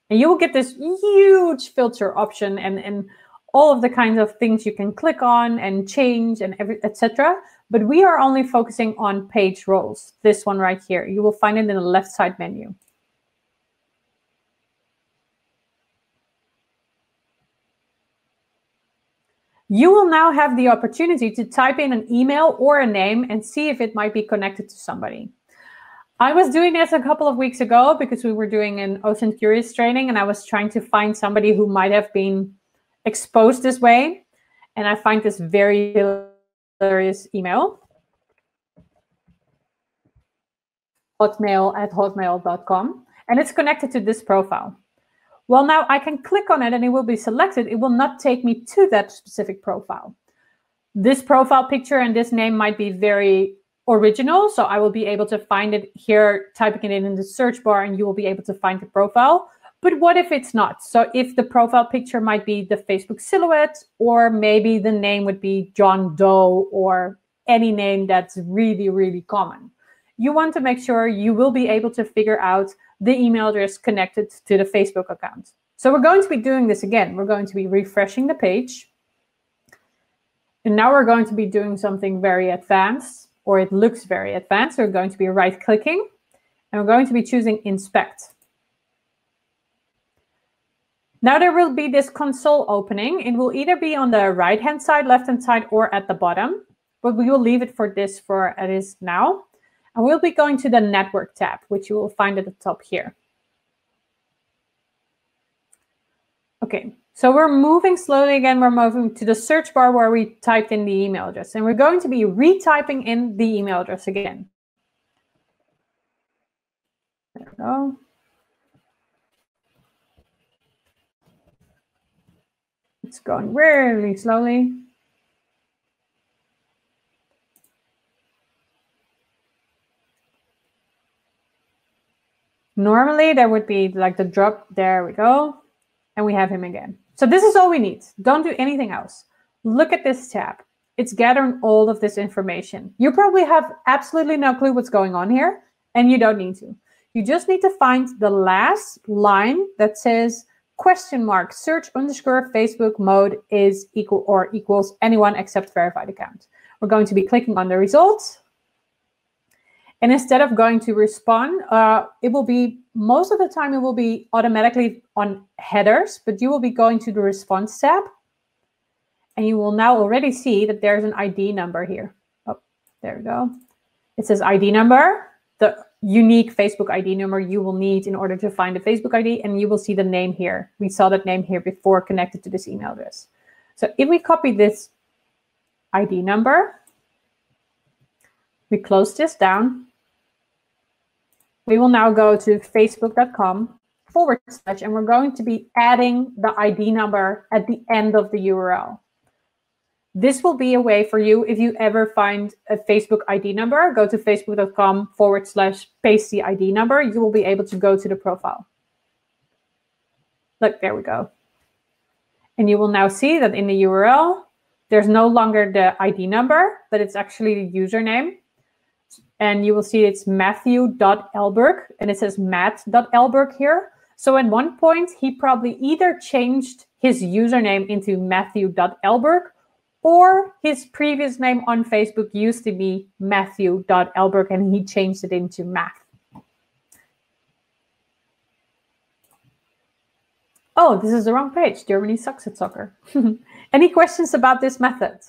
And you will get this huge filter option and all of the kinds of things you can click on and change and etc. But we are only focusing on page roles. This one right here. You will find it in the left side menu. You will now have the opportunity to type in an email or a name and see if it might be connected to somebody. I was doing this a couple of weeks ago because we were doing an Ocean Curious training and I was trying to find somebody who might have been exposed this way. And I find this very hilarious email. hotmail@hotmail.com. And it's connected to this profile. Well, now I can click on it and it will be selected. It will not take me to that specific profile. This profile picture and this name might be very original, so I will be able to find it here, typing it in the search bar, and you will be able to find the profile. But what if it's not? So if the profile picture might be the Facebook silhouette, or maybe the name would be John Doe, or any name that's really, really common. You want to make sure you will be able to figure out the email address connected to the Facebook account. So we're going to be doing this again. We're going to be refreshing the page. And now we're going to be doing something very advanced, or it looks very advanced. We're going to be right-clicking, and we're going to be choosing Inspect. Now there will be this console opening. It will either be on the right-hand side, left-hand side, or at the bottom. But we will leave it for this for it is now. And we'll be going to the Network tab, which you will find at the top here. Okay, so we're moving slowly again. We're moving to the search bar where we typed in the email address. And we're going to be retyping in the email address again. There we go. It's going really slowly. Normally, there would be like the drop. There we go. And we have him again. So this is all we need. Don't do anything else. Look at this tab. It's gathering all of this information. You probably have absolutely no clue what's going on here, and you don't need to. You just need to find the last line that says !search_Facebook mode is equal or equals anyone except verified account. We're going to be clicking on the results. And instead of going to respond, it will be most of the time it will be automatically on headers, but you will be going to the response tab. And you will now already see that there's an ID number here. Oh, there we go. It says ID number, the unique Facebook ID number you will need in order to find the Facebook ID. And you will see the name here. We saw that name here before connected to this email address. So if we copy this ID number, we close this down. We will now go to facebook.com/, and we're going to be adding the ID number at the end of the URL. This will be a way for you, if you ever find a Facebook ID number, go to facebook.com/, paste the ID number, you will be able to go to the profile. Look, there we go. And you will now see that in the URL, there's no longer the ID number, but it's actually the username. And you will see it's Matthew.Elberg, and it says Matt.Elberg here. So at one point, he probably either changed his username into Matthew.Elberg, or his previous name on Facebook used to be Matthew.Elberg, and he changed it into Math. Oh, this is the wrong page. Germany sucks at soccer. Any questions about this method?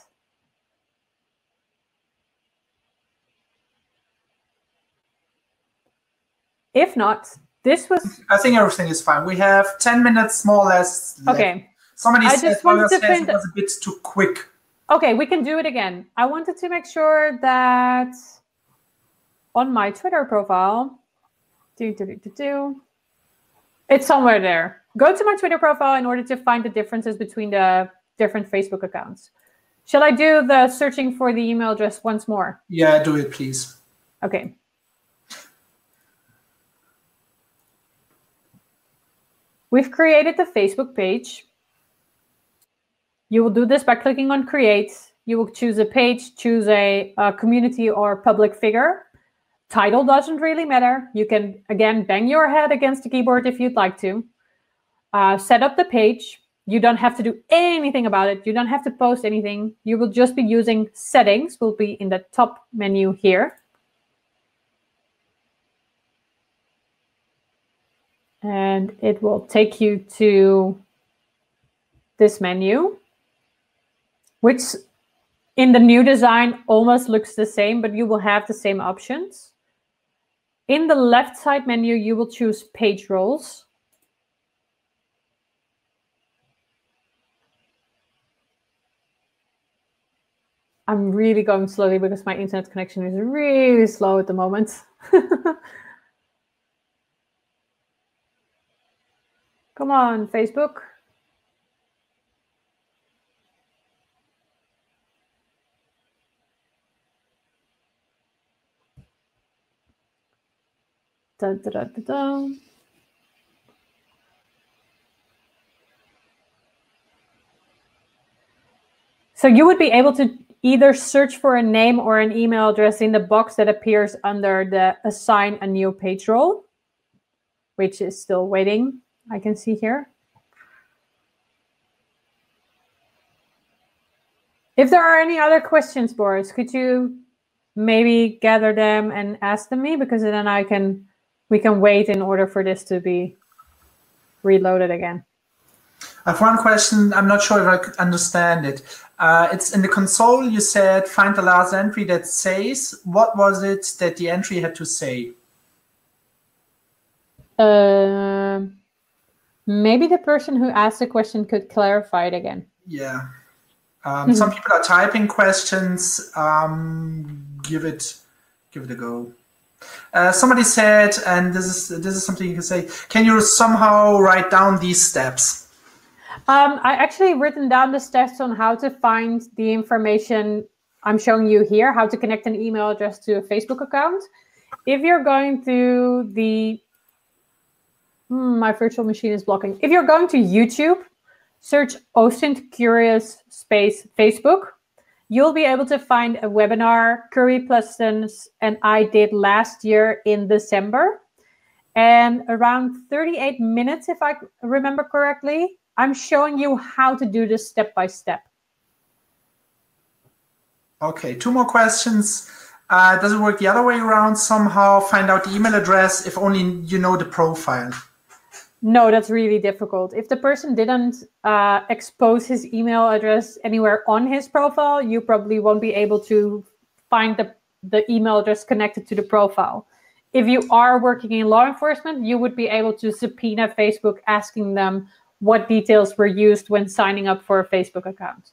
If not, this was... I think everything is fine. We have 10 minutes more or less left. Okay. Somebody said it was a bit too quick. Okay, we can do it again. I wanted to make sure that on my Twitter profile, it's somewhere there. Go to my Twitter profile in order to find the differences between the different Facebook accounts. Shall I do the searching for the email address once more? Yeah, do it, please. Okay. We've created the Facebook page. You will do this by clicking on Create. You will choose a page, choose a community or public figure. Title doesn't really matter. You can, again, bang your head against the keyboard if you'd like to. Set up the page. You don't have to do anything about it. You don't have to post anything. You will just be using settings. Will be in the top menu here. And it will take you to this menu, which in the new design almost looks the same, but you will have the same options. In the left side menu, you will choose page roles. I'm really going slowly because my internet connection is really slow at the moment. Come on, Facebook. Dun, dun, dun, dun, dun. So you would be able to either search for a name or an email address in the box that appears under the Assign a New Page Role, which is still waiting, I can see here. If there are any other questions, Boris, could you maybe gather them and ask them me? Because then we can wait in order for this to be reloaded again. I have one question. I'm not sure if I could understand it. It's in the console. You said find the last entry that says. What was it that the entry had to say? Maybe the person who asked the question could clarify it again. Yeah. Some people are typing questions. Give it a go. Somebody said, and this is something you can say. Can you somehow write down these steps? I actually written down the steps on how to find the information I'm showing you here, how to connect an email address to a Facebook account. If you're going to the, my virtual machine is blocking. If you're going to YouTube, search OSINT Curious space Facebook. You'll be able to find a webinar Curry Plestons and I did last year in December. And around 38 minutes, if I remember correctly, I'm showing you how to do this step by step. Okay, 2 more questions. Does it work the other way around somehow? Find out the email address if only you know the profile. No, that's really difficult. If the person didn't expose his email address anywhere on his profile, you probably won't be able to find the email address connected to the profile. If you are working in law enforcement, you would be able to subpoena Facebook, asking them what details were used when signing up for a Facebook account.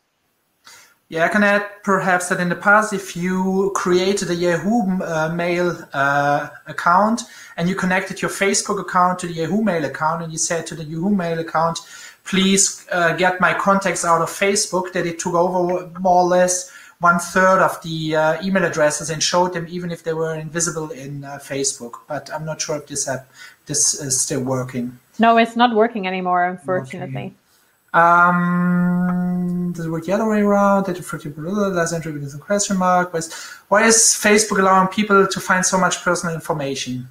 Yeah, I can add perhaps that in the past, if you created a Yahoo Mail account and you connected your Facebook account to the Yahoo Mail account and you said to the Yahoo Mail account, please get my contacts out of Facebook, that it took over more or less 1/3 of the email addresses and showed them even if they were invisible in Facebook. But I'm not sure if this is still working. No, it's not working anymore, unfortunately. Okay. Does it work the other way around? Last entry begins a question mark. Why is Facebook allowing people to find so much personal information?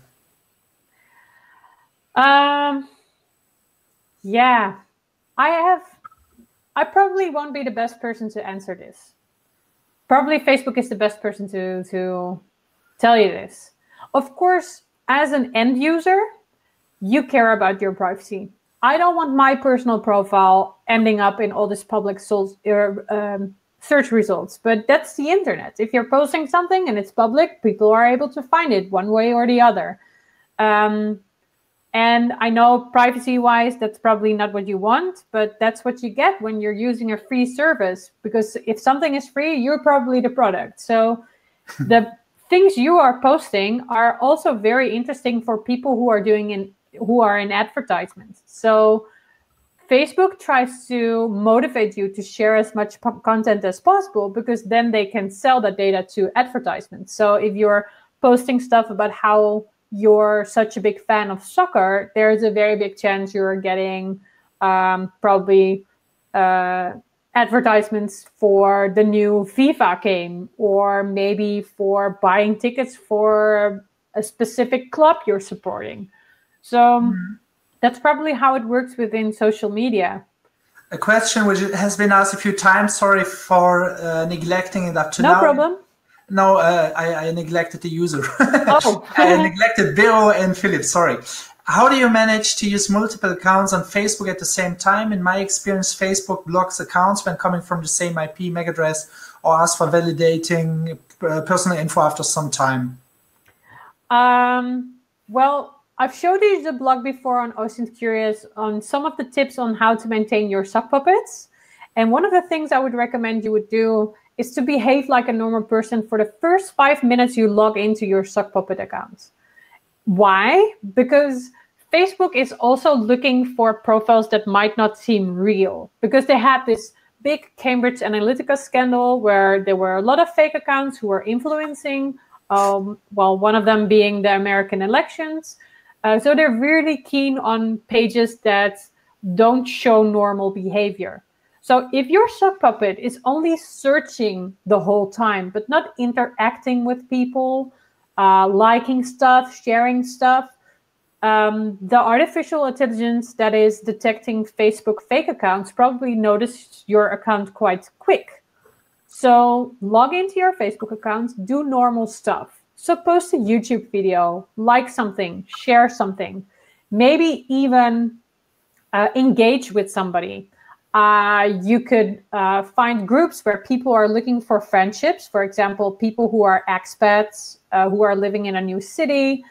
Yeah, I probably won't be the best person to answer this. Probably Facebook is the best person to tell you this. Of course, as an end user, you care about your privacy. I don't want my personal profile ending up in all this public search results, but that's the internet. If you're posting something and it's public, people are able to find it one way or the other. And I know privacy-wise, that's probably not what you want, but that's what you get when you're using a free service, because if something is free, you're probably the product. So the things you are posting are also very interesting for people who are in advertisements. So Facebook tries to motivate you to share as much content as possible, because then they can sell that data to advertisements. So if you're posting stuff about how you're such a big fan of soccer, there's a very big chance you're getting probably advertisements for the new FIFA game, or maybe for buying tickets for a specific club you're supporting. So that's probably how it works within social media. A question which has been asked a few times. Sorry for neglecting it up to now. No problem. No, I neglected the user. Oh. I neglected Vero and Philip, sorry. How do you manage to use multiple accounts on Facebook at the same time? In my experience, Facebook blocks accounts when coming from the same IP MAC address or asks for validating personal info after some time. Well, I've showed you the blog before on OSINT Curious on some of the tips on how to maintain your sock puppets. And one of the things I would recommend you would do is to behave like a normal person for the first 5 minutes you log into your sock puppet account. Why? Because Facebook is also looking for profiles that might not seem real, because they had this big Cambridge Analytica scandal where there were a lot of fake accounts who were influencing, well, one of them being the American elections. So they're really keen on pages that don't show normal behavior. So if your sock puppet is only searching the whole time, but not interacting with people, liking stuff, sharing stuff, the artificial intelligence that is detecting Facebook fake accounts probably noticed your account quite quick. So log into your Facebook account, do normal stuff. So post a YouTube video, like something, share something, maybe even engage with somebody. You could find groups where people are looking for friendships. For example, people who are expats, who are living in a new city,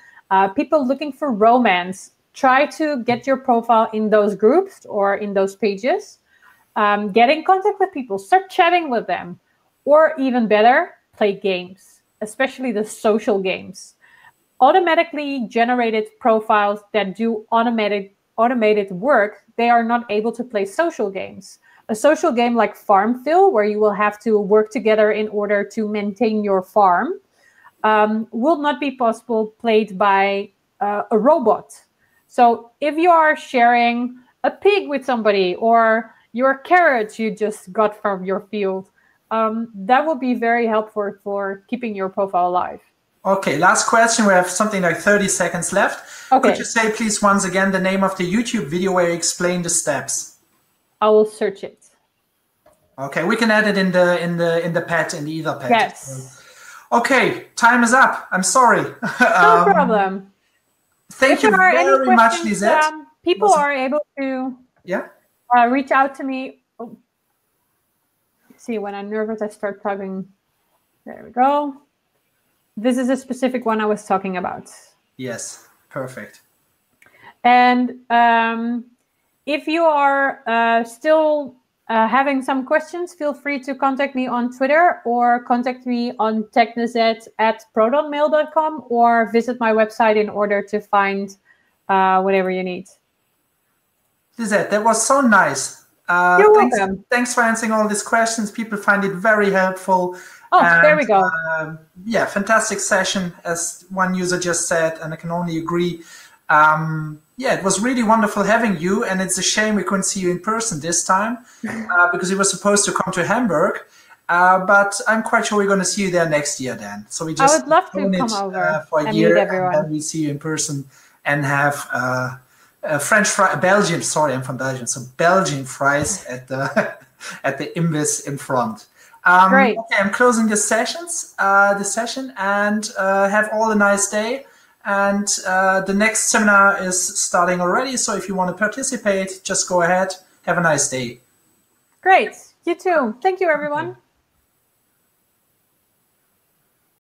people looking for romance. Try to get your profile in those groups or in those pages. Get in contact with people, start chatting with them. Or even better, play games, especially the social games. Automatically generated profiles that do automated work, they are not able to play social games. A social game like Farmville, where you will have to work together in order to maintain your farm, will not be possible played by a robot. So if you are sharing a pig with somebody or your carrots you just got from your field, that will be very helpful for keeping your profile alive. Okay, last question. We have something like 30 seconds left. Okay. Could you say, please, once again, the name of the YouTube video where you explain the steps? I will search it. Okay, we can add it in the pad, in the ether pad. Yes. Okay, time is up. I'm sorry. No problem. Thank you very much, Lisette. People are able to reach out to me. Oh. See, when I'm nervous, I start talking. There we go. This is a specific one I was talking about. Yes, perfect. And if you are still having some questions, feel free to contact me on Twitter or contact me on technisette@protonmail.com or visit my website in order to find whatever you need. Lisette, that was so nice. You're welcome. Thanks for answering all these questions. People find it very helpful. Oh, there we go. Yeah, fantastic session, as one user just said, and I can only agree. Yeah, it was really wonderful having you, and it's a shame we couldn't see you in person this time because you were supposed to come to Hamburg. But I'm quite sure we're going to see you there next year then. So we just I would love to come over for a and year, meet everyone. and then we see you in person and have Belgian. Sorry, I'm from Belgium. So Belgian fries at the at the Imbiss in front. Great. Okay, I'm closing this session, and have all a nice day. And the next seminar is starting already, so if you want to participate, just go ahead. Have a nice day. Great. You too. Thank you, everyone.